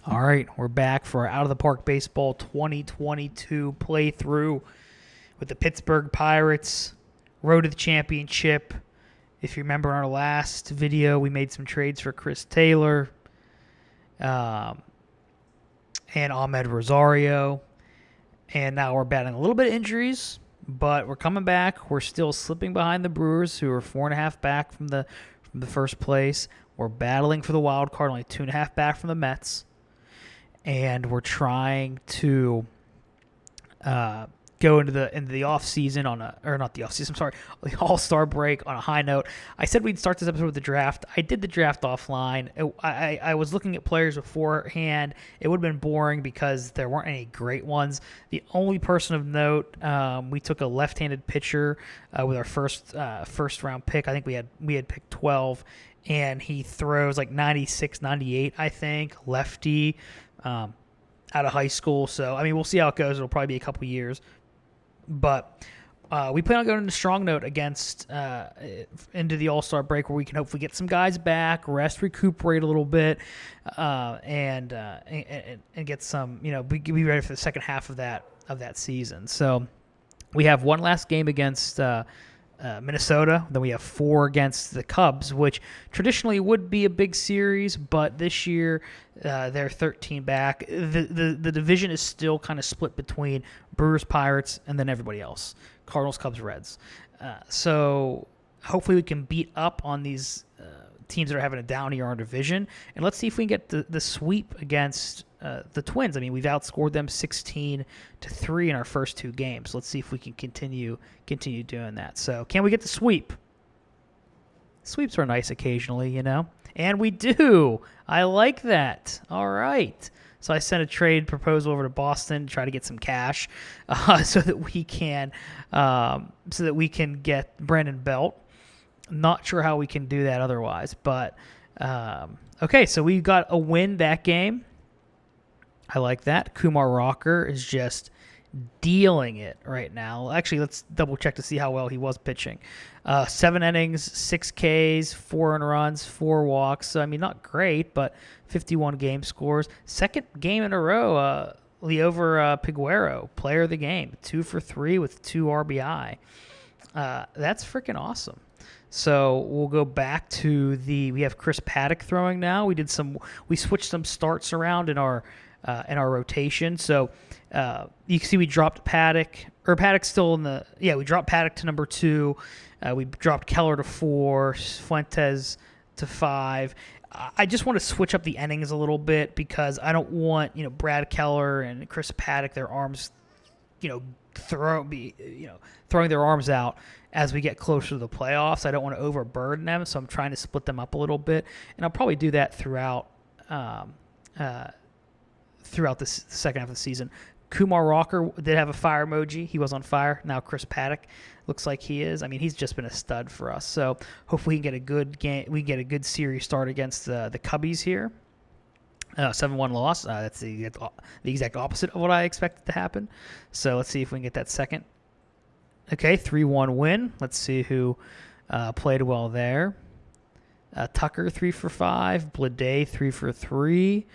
All right, we're back for our Out of the Park Baseball 2022 playthrough with the Pittsburgh Pirates. Road to the championship. If you remember in our last video, we made some trades for Chris Taylor um, and Ahmed Rosario. And now we're battling a little bit of injuries, but we're coming back. We're still slipping behind the Brewers, who are 4.5 back from the first place. We're battling for the wild card, only 2.5 back from the Mets. And we're trying to go into the off season not the off season. I'm sorry, the All-Star break on a high note. I said we'd start this episode with the draft. I did the draft offline. I was looking at players beforehand. It would have been boring because there weren't any great ones. The only person of note, we took a left-handed pitcher with our first round pick. I think we had picked 12, and he throws like 96, 98, I think, lefty. Out of high school. So, I mean, we'll see how it goes. It'll probably be a couple years. But we plan on going into strong note into the All-Star break, where we can hopefully get some guys back, recuperate a little bit, and get some, be ready for the second half of that season. So we have one last game against Minnesota. Then we have 4 against the Cubs, which traditionally would be a big series, but this year they're 13 back. The division is still kind of split between Brewers, Pirates, and then everybody else: Cardinals, Cubs, Reds. So hopefully we can beat up on these teams that are having a down year in our division, and let's see if we can get the sweep against the Twins. I mean, we've outscored them 16-3 in our first 2 games. Let's see if we can continue doing that. So, can we get the sweep? Sweeps are nice occasionally, and we do. I like that. All right. So I sent a trade proposal over to Boston to try to get some cash, so that we can get Brandon Belt. Not sure how we can do that otherwise, but okay. So we got a win that game. I like that. Kumar Rocker is just dealing it right now. Actually, let's double check to see how well he was pitching. 7 innings, 6 Ks, 4 earned runs, 4 walks. So, I mean, not great, but 51 game scores. Second game in a row, Leover Piguero, player of the game, 2 for 3 with 2 RBI. That's freaking awesome. So we'll go back to we have Chris Paddock throwing now. We switched some starts around in our rotation. So you can see we dropped Paddock's still we dropped Paddock to number 2. We dropped Keller to 4, Fuentes to 5. I just want to switch up the innings a little bit because I don't want, Brad Keller and Chris Paddock, their arms, throwing their arms out as we get closer to the playoffs. I don't want to overburden them, so I'm trying to split them up a little bit, and I'll probably do that throughout the second half of the season. Kumar Rocker did have a fire emoji. He was on fire. Now Chris Paddock looks like he is. I mean, he's just been a stud for us. So hopefully we can get a good game. We can get a good series start against the Cubbies here. 7-1 loss. That's the exact opposite of what I expected to happen. So let's see if we can get that second. Okay, 3-1 win. Let's see who played well there. Tucker 3 for 5. Blade 3 for 3.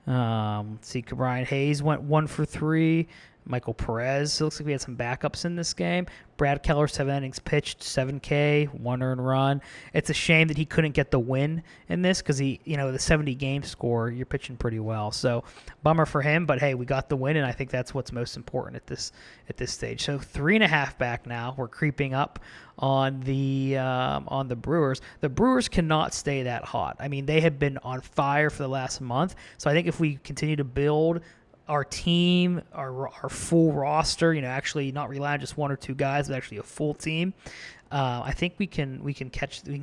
Let's see, Brian Hayes went 1 for 3. Michael Perez. It looks like we had some backups in this game. Brad Keller, 7 innings pitched, 7K, 1 earned run. It's a shame that he couldn't get the win in this because the 70 game score, you're pitching pretty well. So bummer for him, but hey, we got the win, and I think that's what's most important at this stage. So 3.5 back now. We're creeping up on the Brewers. The Brewers cannot stay that hot. I mean, they have been on fire for the last month. So I think if we continue to build our team, our full roster, actually not rely on just 1 or 2 guys, but actually a full team, I think we can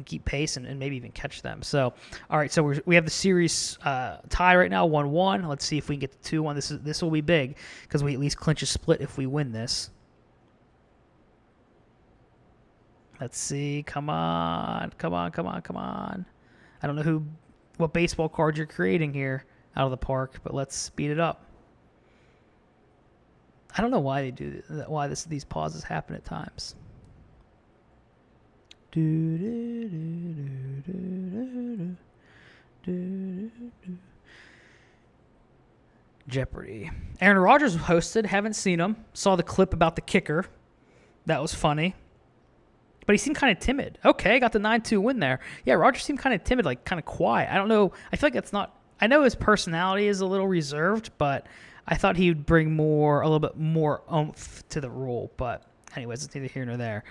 keep pace and maybe even catch them. So, all right, so we have the series tie right now, 1-1. Let's see if we can get the 2-1. This will be big because we at least clinch a split if we win this. Let's see. Come on. I don't know what baseball card you're creating here out of the park, but let's speed it up. I don't know why they do that, why these pauses happen at times. Jeopardy. Aaron Rodgers hosted. Haven't seen him. Saw the clip about the kicker. That was funny. But he seemed kind of timid. Okay, got the 9-2 win there. Yeah, Rodgers seemed kind of timid, like kind of quiet. I don't know. I feel like that's not. I know his personality is a little reserved, but I thought he would bring a little bit more oomph to the role. But anyways, it's neither here nor there.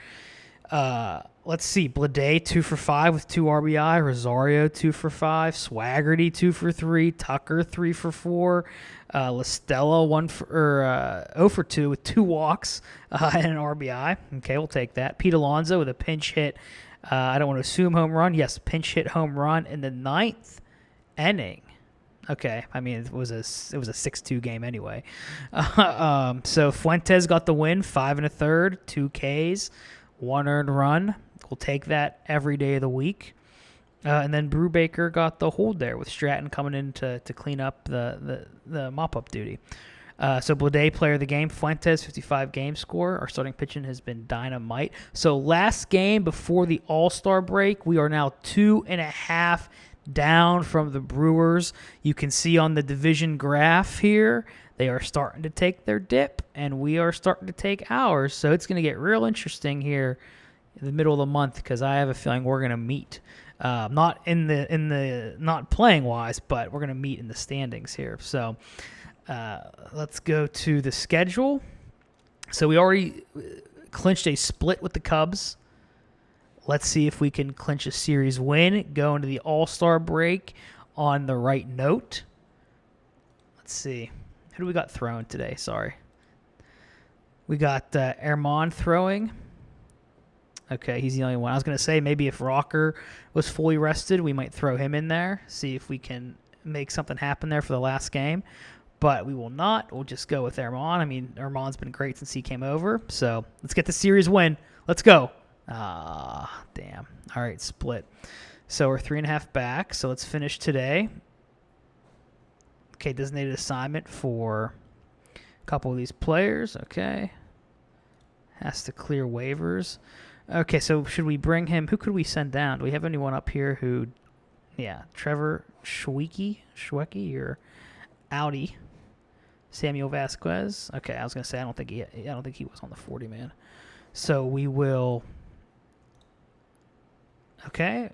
Let's see. Blade 2 for 5 with 2 RBI. Rosario 2 for 5. Swaggerty 2 for 3. Tucker 3 for 4. LaStella 0 for 2 with 2 walks and an RBI. Okay, we'll take that. Pete Alonso with a pinch hit. I don't want to assume home run. Yes, pinch hit home run in the 9th inning. Okay, I mean it was a 6-2 game anyway. So Fuentes got the win, 5 1/3, 2 Ks, 1 earned run. We'll take that every day of the week. And then Brubaker got the hold there with Stratton coming in to clean up the mop-up duty. So Blade, player of the game. Fuentes, 55 game score. Our starting pitching has been dynamite. So last game before the All-Star break, we are now 2.5 down from the Brewers. You can see on the division graph here, they are starting to take their dip, and we are starting to take ours. So it's going to get real interesting here in the middle of the month because I have a feeling we're going to meet. Not in the not playing wise, but we're going to meet in the standings here. So let's go to the schedule. So we already clinched a split with the Cubs. Let's see if we can clinch a series win, go into the All-Star break on the right note. Let's see. Who do we got throwing today? Sorry. We got Herman throwing. Okay, he's the only one. I was going to say maybe if Rocker was fully rested, we might throw him in there, see if we can make something happen there for the last game. But we will not. We'll just go with Herman. I mean, Herman's been great since he came over. So let's get the series win. Let's go. Damn. All right, split. So we're 3.5 back. So let's finish today. Okay, designated assignment for a couple of these players. Okay. Has to clear waivers. Okay, so should we bring him? Who could we send down? Do we have anyone up here who, yeah, Trevor Schwecke or Audi, Samuel Vasquez. Okay, I was gonna say I don't think he was on the 40 man. So we will. Okay,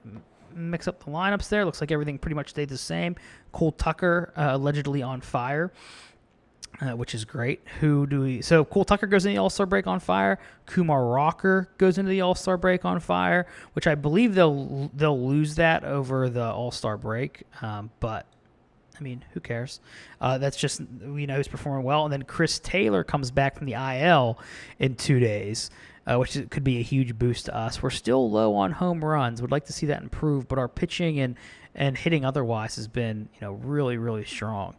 mix up the lineups there. Looks like everything pretty much stayed the same. Cole Tucker allegedly on fire. Which is great. So Cole Tucker goes into the All-Star break on fire. Kumar Rocker goes into the All-Star break on fire, which I believe they'll lose that over the All-Star break. But I mean, who cares? That's just, we know he's performing well. And then Chris Taylor comes back from the IL in 2 days, which could be a huge boost to us. We're still low on home runs. Would like to see that improve, but our pitching and hitting otherwise has been, really, really strong.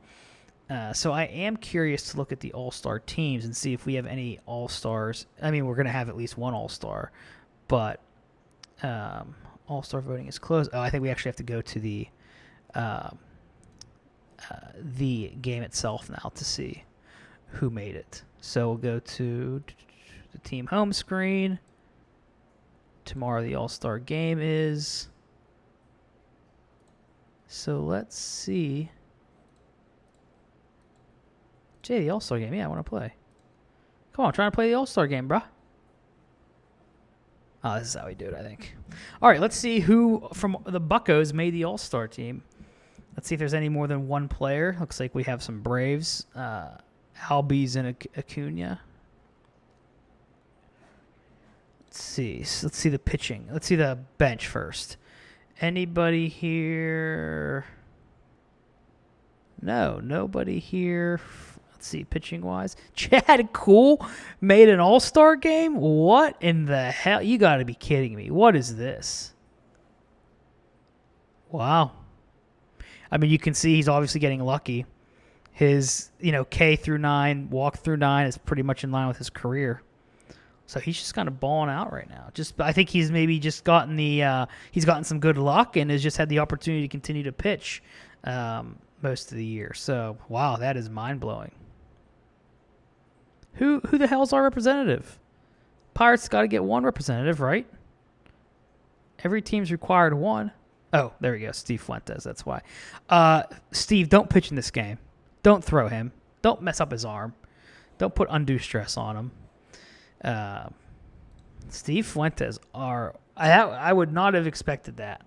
So I am curious to look at the All-Star teams and see if we have any All-Stars. I mean, we're going to have at least one All-Star, but All-Star voting is closed. Oh, I think we actually have to go to the game itself now to see who made it. So we'll go to the team home screen. Tomorrow the All-Star game is. So let's see. Jay, the All-Star game. Yeah, I want to play. Come on, I'm trying to play the All-Star game, bruh. Oh, this is how we do it, I think. All right, let's see who from the Buccos made the All-Star team. Let's see if there's any more than one player. Looks like we have some Braves. Albies and Acuna. Let's see. Let's see the pitching. Let's see the bench first. Anybody here? No, nobody here. Let's see, pitching-wise. Chad Cool made an All-Star game? What in the hell? You got to be kidding me. What is this? Wow. I mean, you can see he's obviously getting lucky. His, K through 9, walk through 9 is pretty much in line with his career. So he's just kind of balling out right now. I think he's maybe just gotten he's gotten some good luck and has just had the opportunity to continue to pitch most of the year. So, wow, that is mind-blowing. Who the hell's our representative? Pirates got to get one representative, right? Every team's required one. Oh, there we go. Steve Fuentes, that's why. Steve, don't pitch in this game. Don't throw him. don't mess up his arm. Don't put undue stress on him. Steve Fuentes I would not have expected that.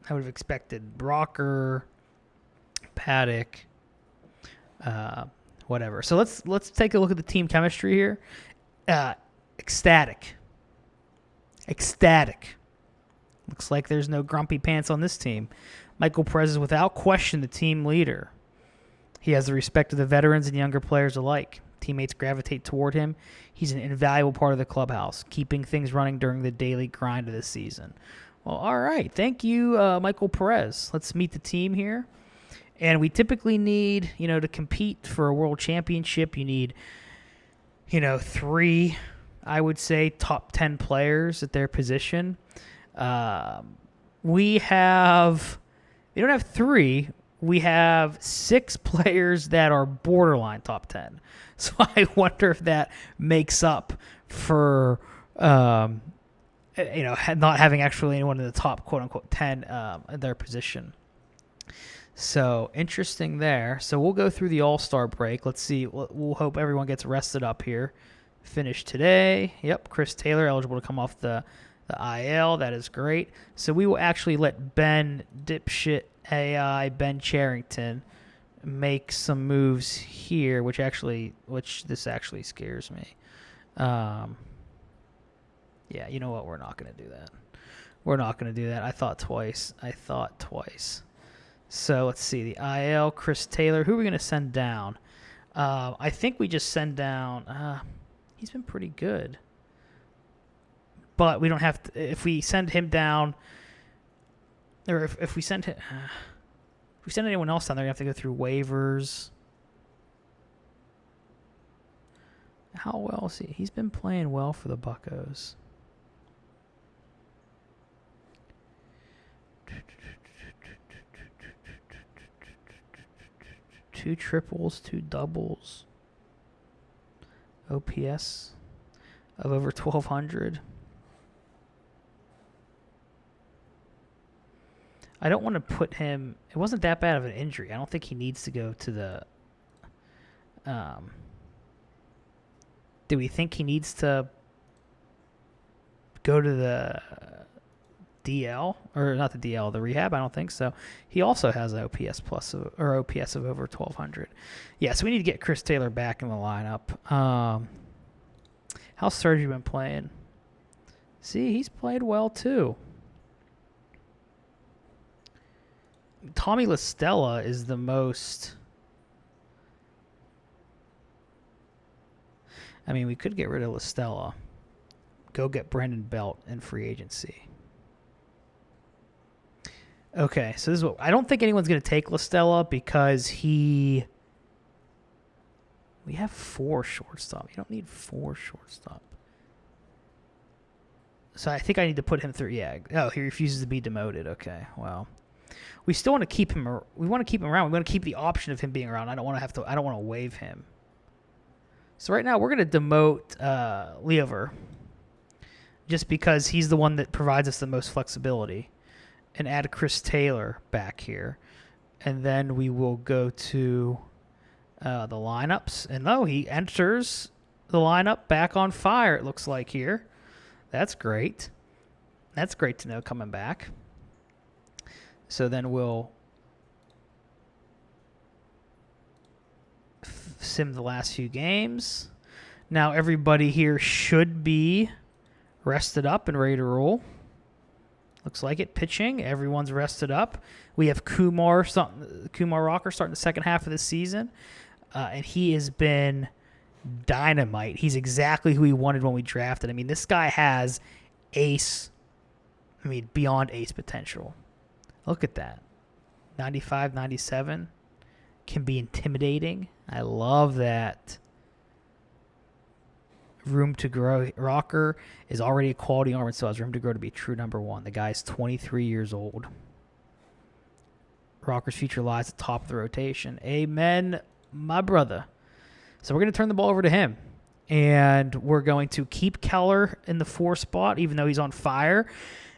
I would have expected Rocker, Paddock, whatever. So let's take a look at the team chemistry here. Ecstatic. Looks like there's no grumpy pants on this team. Michael Perez is without question the team leader. He has the respect of the veterans and younger players alike. Teammates gravitate toward him. He's an invaluable part of the clubhouse, keeping things running during the daily grind of the season. Well, all right. Thank you, Michael Perez. Let's meet the team here. And we typically need, to compete for a world championship, you need, 3, I would say, top 10 players at their position. We don't have 3. We have 6 players that are borderline top 10. So I wonder if that makes up for, not having actually anyone in the top quote-unquote 10 in their position. So interesting there. So we'll go through the All-Star break. Let's see. We'll hope everyone gets rested up here. Finished today. Yep, Chris Taylor eligible to come off the IL. That is great. So we will actually let Ben Charrington make some moves here, which this actually scares me. Yeah, you know what? We're not going to do that. I thought twice. So let's see. The IL, Chris Taylor. Who are we going to send down? I think we just send down. He's been pretty good. But we don't have to. If we send him down, or if we send him. If we send anyone else down there, you have to go through waivers. How well is he? He's been playing well for the Buccos. Two triples, 2 doubles. OPS of over 1,200. I don't want to put him. It wasn't that bad of an injury. I don't think he needs to go to the. Do we think he needs to go to the DL or not the DL, the rehab? I don't think so. He also has an OPS or OPS of over 1,200. Yeah, so we need to get Chris Taylor back in the lineup. How's Sergio been playing? See, he's played well too. Tommy La Stella is the most. I mean, we could get rid of La Stella. Go get Brandon Belt in free agency. Okay, so this is what I don't think anyone's going to take La Stella because we have 4 shortstop. You don't need 4 shortstop. So I think I need to put him through. Yeah. Oh, he refuses to be demoted. Okay. Well. We still want to keep him. We want to keep him around. We want to keep the option of him being around. I don't want to waive him. So right now we're going to demote Leover, just because he's the one that provides us the most flexibility, and add Chris Taylor back here, and then we will go to the lineups. And he enters the lineup back on fire. It looks like here. That's great. That's great to know coming back. So then we'll sim the last few games. Now everybody here should be rested up and ready to roll. Looks like it. Pitching, everyone's rested up. We have Kumar Rocker starting the second half of the season, and he has been dynamite. He's exactly who we wanted when we drafted. I mean, this guy has beyond ace potential. Look at that. 95, 97 can be intimidating. I love that. Room to grow. Rocker is already a quality arm and still has room to grow to be true number 1. The guy's 23 years old. Rocker's future lies at the top of the rotation. Amen, my brother. So we're going to turn the ball over to him. And we're going to keep Keller in the 4 spot, even though he's on fire.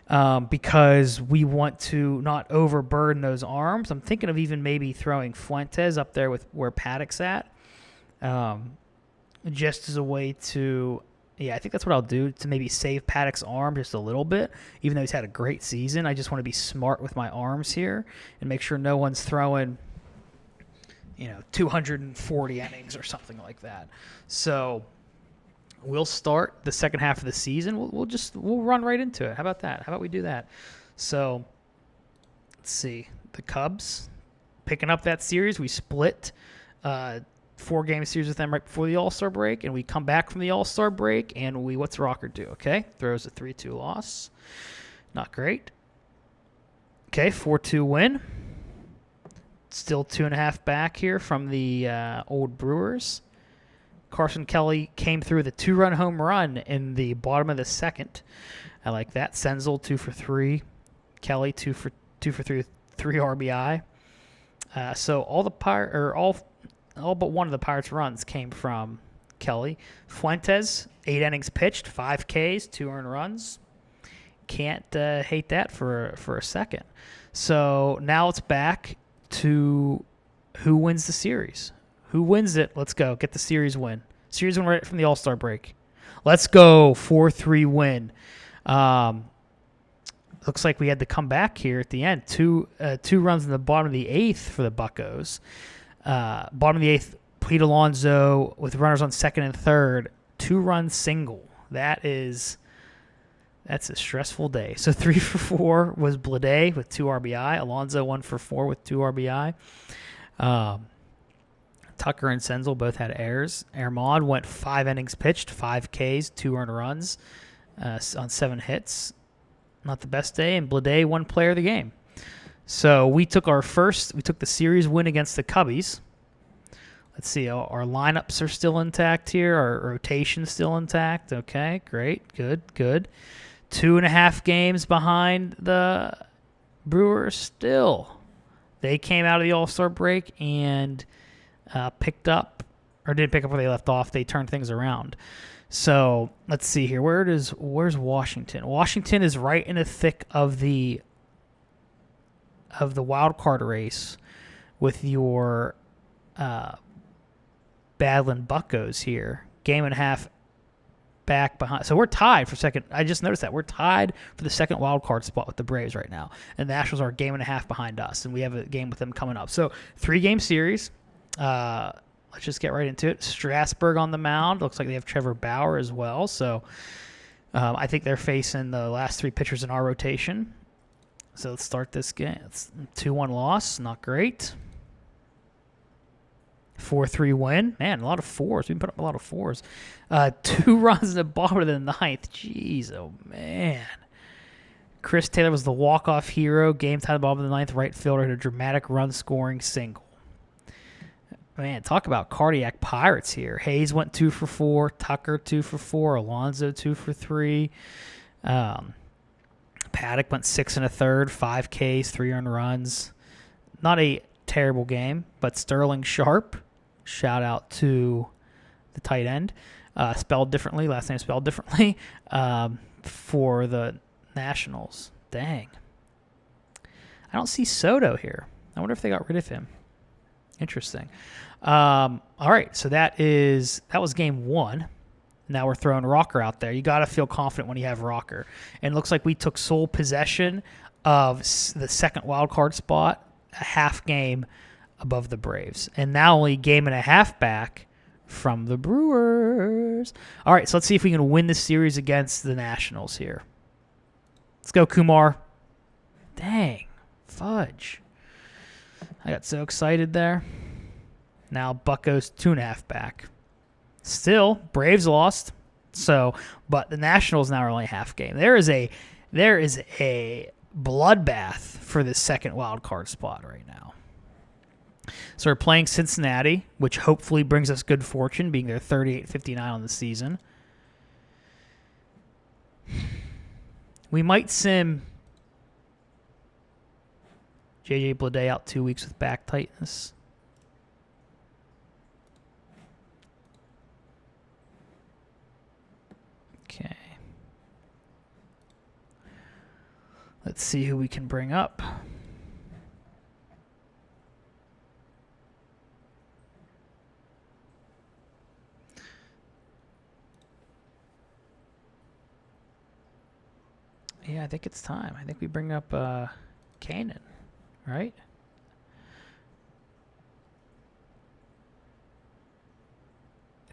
Because we want to not overburden those arms. I'm thinking of even maybe throwing Fuentes up there with where Paddock's at. just as a way to, yeah, I think that's what I'll do to maybe save Paddock's arm just a little bit. Even though he's had a great season, I just want to be smart with my arms here and make sure no one's throwing, 240 innings or something like that. So we'll start the second half of the season. We'll run right into it. How about that? How about we do that? So let's see. The Cubs picking up that series. We split 4-game series with them right before the All-Star break, and we come back from the All-Star break, and what's Rocker do? Okay, throws a 3-2 loss. Not great. Okay, 4-2 win. Still 2.5 back here from the old Brewers. Carson Kelly came through with a 2-run home run in the bottom of the second. I like that. Senzel 2 for 3. Kelly 2 for 3 with 3 RBI. So all but one of the Pirates' runs came from Kelly. Fuentes, 8 innings pitched, 5 Ks, 2 earned runs. Can't hate that for a second. So now it's back to who wins the series. Who wins it? Let's go. Get the series win. Series win right from the All-Star break. Let's go. 4-3 win. Looks like we had to come back here at the end. Two runs in the bottom of the 8th for the Buccos. Bottom of the 8th, Pete Alonso with runners on second and third. 2-run single. That's a stressful day. So 3 for 4 was Blade with 2 RBI. Alonso 1 for 4 with 2 RBI. Tucker and Senzel both had errors. Armand went 5 innings pitched, 5 Ks, 2 earned runs on 7 hits. Not the best day, and Blade won player of the game. So we took the series win against the Cubbies. Let's see, our lineups are still intact here. Our rotation's still intact. Okay, great, good. 2.5 games behind the Brewers still. They came out of the All-Star break and didn't pick up where they left off. They turned things around. So let's see here. Where's Washington? Washington is right in the thick of the wild card race with your Badland Buccos here. Game and a half back behind. So we're tied for second. I just noticed that. We're tied for the second wild card spot with the Braves right now. And the Nationals are a game and a half behind us, and we have a game with them coming up. So 3-game series. Let's just get right into it. Strasburg on the mound. Looks like they have Trevor Bauer as well. So I think they're facing the last 3 pitchers in our rotation. So let's start this game. It's 2-1 loss. Not great. 4-3 win. Man, a lot of 4s. We put up a lot of 4s. 2 runs in the bottom of the 9th. Jeez, oh man. Chris Taylor was the walk-off hero. Game time, bottom of the 9th. Right fielder had a dramatic run-scoring single. Man, talk about cardiac pirates here. Hayes went 2 for 4. Tucker 2 for 4. Alonso 2 for 3. Paddock went 6 1/3, 5 Ks, 3 earned runs. Not a terrible game, but Sterling Sharp, shout out to the tight end, spelled differently, last name spelled differently, for the Nationals. Dang. I don't see Soto here. I wonder if they got rid of him. Interesting. All right, so that was game 1. Now we're throwing Rocker out there. You got to feel confident when you have Rocker. And it looks like we took sole possession of the second wild card spot, a half game above the Braves. And now only game and a half back from the Brewers. All right, so let's see if we can win this series against the Nationals here. Let's go, Kumar. Dang, fudge. I got so excited there. Now Buccos 2.5 back. Still, Braves lost. But the Nationals now are only half game. There is a bloodbath for the second wild card spot right now. So we're playing Cincinnati, which hopefully brings us good fortune, being their 38-59 on the season. We might sim J.J. Bleday out 2 weeks with back tightness. Okay. Let's see who we can bring up. Yeah, I think it's time. I think we bring up Kanan, right?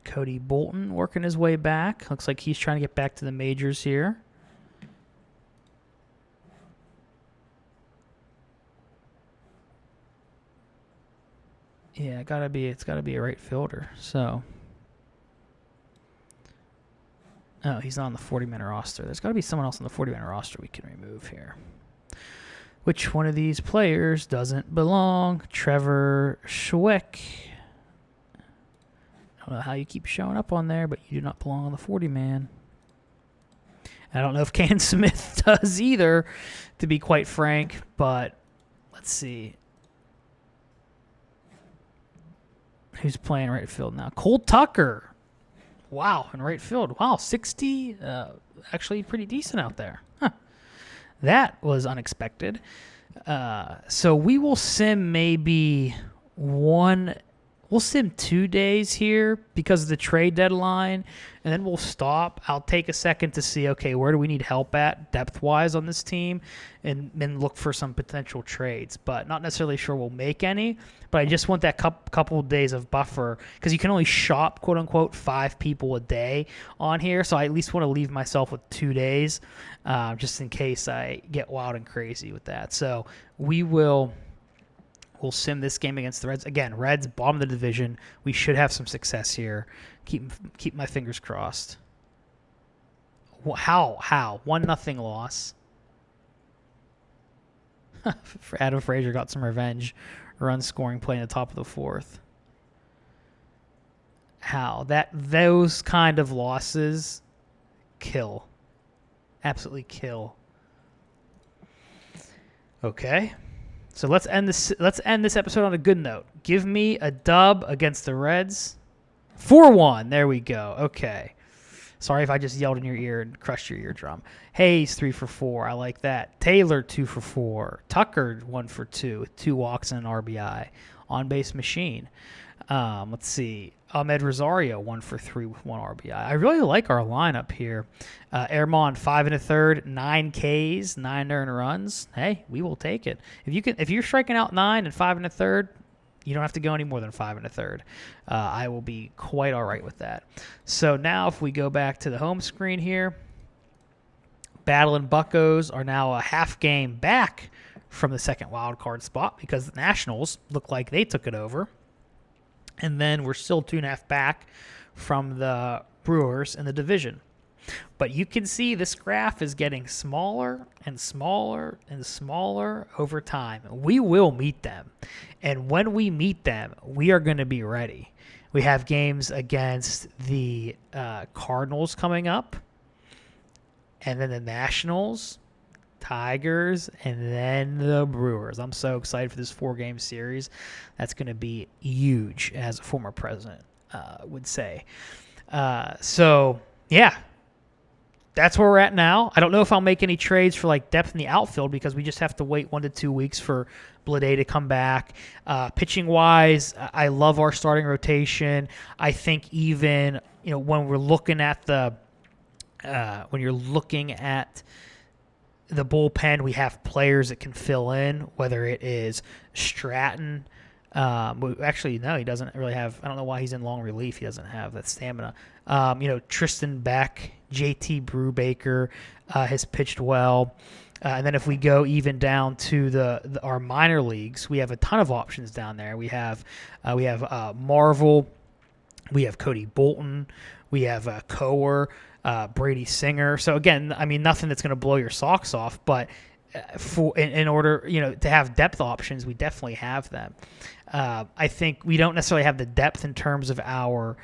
Cody Bolton working his way back. Looks like he's trying to get back to the majors here. Yeah, it's gotta be a right fielder. So, oh, he's not on the 40-man roster. There's got to be someone else on the 40-man roster we can remove here. Which one of these players doesn't belong? Trevor Schweck. I don't know how you keep showing up on there, but you do not belong on the 40-man. I don't know if Ken Smith does either, to be quite frank, but let's see. Who's playing right field now? Cole Tucker. Wow, in right field. Wow, 60. Actually pretty decent out there. Huh. That was unexpected. So we will sim maybe we'll sim 2 days here because of the trade deadline, and then we'll stop. I'll take a second to see, okay, where do we need help at depth-wise on this team, and then look for some potential trades. But not necessarily sure we'll make any, but I just want that couple of days of buffer because you can only shop, quote-unquote, 5 people a day on here, so I at least want to leave myself with 2 days just in case I get wild and crazy with that. So we'll sim this game against the Reds. Again, Reds, bottom of the division. We should have some success here. Keep my fingers crossed. How? 1-0 loss. Adam Frazier got some revenge. Run scoring play in the top of the 4th. How? Those kind of losses kill. Absolutely kill. Okay. So let's end this episode on a good note. Give me a dub against the Reds. 4-1. There we go. Okay. Sorry if I just yelled in your ear and crushed your eardrum. Hayes 3 for 4. I like that. Taylor 2 for 4. Tucker 1 for 2 with 2 walks and an RBI. On base machine. Let's see. Ahmed Rosario 1 for 3 with 1 RBI. I really like our lineup here. Airmon 5 1/3, 9 Ks, 9 earned runs. Hey, we will take it. If you're striking out 9 and 5 1/3, you don't have to go any more than 5 1/3. I will be quite all right with that. So now if we go back to the home screen here, Battling Buccos are now a half game back from the second wild card spot because the Nationals look like they took it over. And then we're still 2.5 back from the Brewers in the division. But you can see this graph is getting smaller and smaller and smaller over time. We will meet them. And when we meet them, we are going to be ready. We have games against the Cardinals coming up, and then the Nationals, Tigers, and then the Brewers. I'm so excited for this 4-game series. That's going to be huge, as a former president would say. So, yeah, that's where we're at now. I don't know if I'll make any trades for like depth in the outfield because we just have to wait 1 to 2 weeks for Blade to come back. Pitching-wise, I love our starting rotation. I think even when we're looking at when you're looking at the bullpen, we have players that can fill in, whether it is Stratton. Actually, no, he doesn't really have. I don't know why he's in long relief. He doesn't have that stamina. Tristan Beck, JT Brubaker has pitched well. And then if we go even down to our minor leagues, we have a ton of options down there. We have Marvel, we have Cody Bolton, we have Coer, Brady Singer. So again, I mean, nothing that's going to blow your socks off, but in order to have depth options, we definitely have them. I think we don't necessarily have the depth in terms of our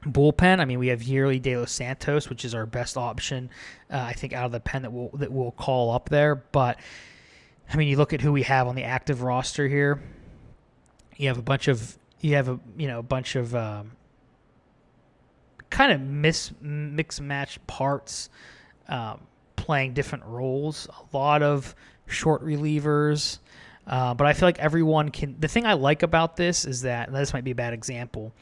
bullpen. I mean, we have Yearly De Los Santos, which is our best option, I think, out of the pen that we'll call up there. But I mean, you look at who we have on the active roster here. You have a bunch of kind of mix match parts playing different roles. A lot of short relievers. But I feel like everyone can. The thing I like about this is that, and this might be a bad example.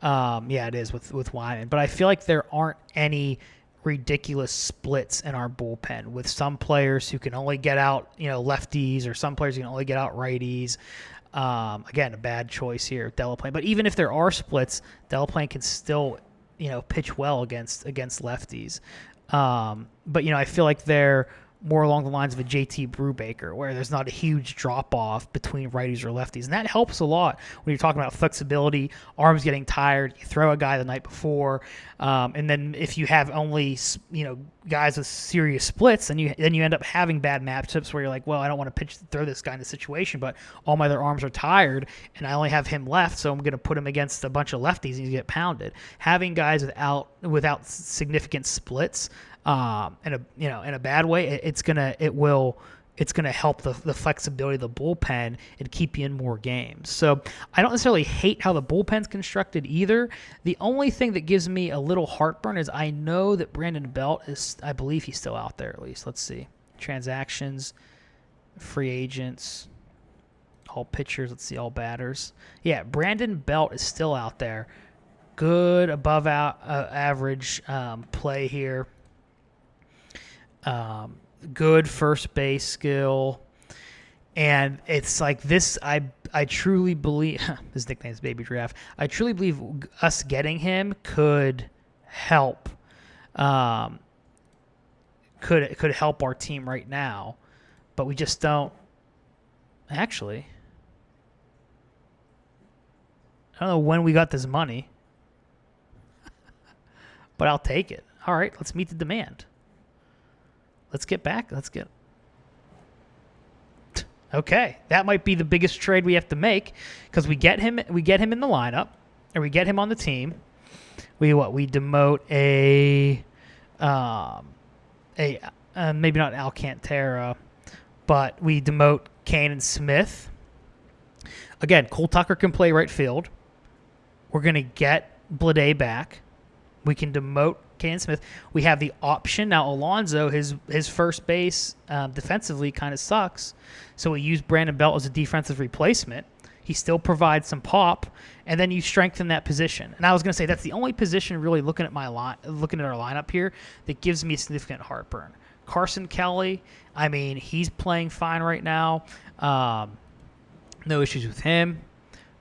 Yeah, it is with Wyman. But I feel like there aren't any ridiculous splits in our bullpen with some players who can only get out, lefties, or some players who can only get out righties. Again, a bad choice here, Delaplane. But even if there are splits, Delaplane can still, pitch well against lefties. But I feel like they're more along the lines of a JT Brubaker, where there's not a huge drop-off between righties or lefties. And that helps a lot when you're talking about flexibility, arms getting tired, you throw a guy the night before, and then if you have only, guys with serious splits, then you end up having bad matchups where you're like, well, I don't want to throw this guy in the situation, but all my other arms are tired, and I only have him left, so I'm going to put him against a bunch of lefties and you get pounded. Having guys without significant splits, in a bad way, it's gonna help the flexibility of the bullpen and keep you in more games. So I don't necessarily hate how the bullpen's constructed either. The only thing that gives me a little heartburn is I know that Brandon Belt I believe he's still out there at least. Let's see. Transactions, free agents, all pitchers. Let's see, all batters. Yeah, Brandon Belt is still out there. Good above average play here. Good first base skill, and it's like this. I truly believe his nickname is Baby Giraffe. I truly believe us getting him could help. Could help our team right now, but we just don't. Actually, I don't know when we got this money, but I'll take it. All right, let's meet the demand. Let's get back. Okay, that might be the biggest trade we have to make because we get him in the lineup, or we get him on the team. We demote maybe not Alcantara, but we demote Kane and Smith. Again, Cole Tucker can play right field. We're gonna get Blade back. We can demote Kane Smith. We have the option now. Alonso, his first base defensively kind of sucks, so we use Brandon Belt as a defensive replacement. He still provides some pop, and then you strengthen that position. And I was going to say that's the only position really looking at our lineup here that gives me significant heartburn. Carson Kelly, I mean, he's playing fine right now. No issues with him.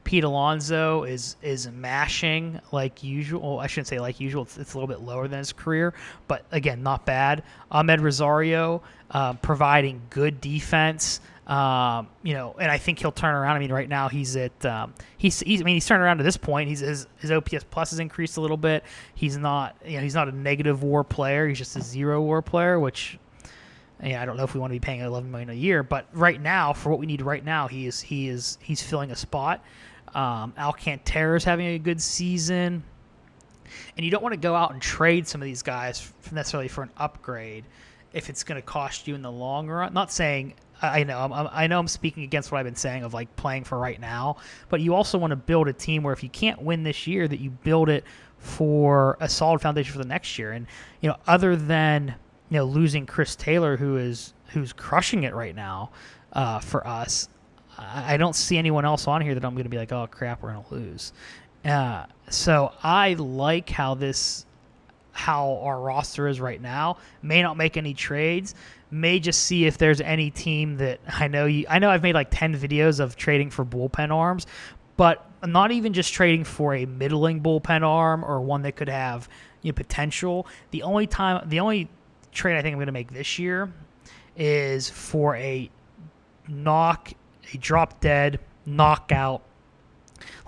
Pete Alonso is mashing like usual. Well, I shouldn't say like usual. It's a little bit lower than his career, but again, not bad. Ahmed Rosario providing good defense. And I think he'll turn around. I mean, right now he's at he's turned around to this point. His OPS plus has increased a little bit. He's not a negative WAR player. He's just a 0 WAR player, which. Yeah, I don't know if we want to be paying $11 million a year, but right now, for what we need right now, he's filling a spot. Alcantara's having a good season, and you don't want to go out and trade some of these guys necessarily for an upgrade if it's going to cost you in the long run. Not saying I know I'm speaking against what I've been saying of like playing for right now, but you also want to build a team where if you can't win this year, that you build it for a solid foundation for the next year. And other than losing Chris Taylor, who's crushing it right now for us, I don't see anyone else on here that I'm going to be like, oh crap, we're going to lose. So I like how our roster is right now. May not make any trades. May just see if there's any team that I know I've made like 10 videos of trading for bullpen arms, but not even just trading for a middling bullpen arm or one that could have potential. The only trade I think I'm going to make this year is for a drop dead knockout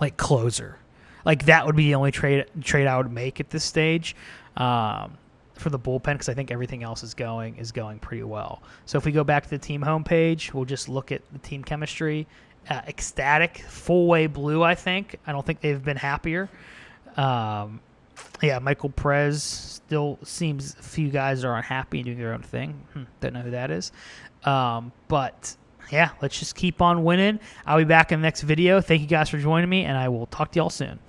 like closer. Like that would be the only trade I would make at this stage for the bullpen, because I think everything else is going pretty well. So if we go back to the team homepage, we'll just look at the team chemistry. Ecstatic, full way blue. I don't think they've been happier. Michael Perez still seems a few guys are unhappy and doing their own thing. Don't know who that is. But yeah, let's just keep on winning. I'll be back in the next video. Thank you guys for joining me, and I will talk to y'all soon.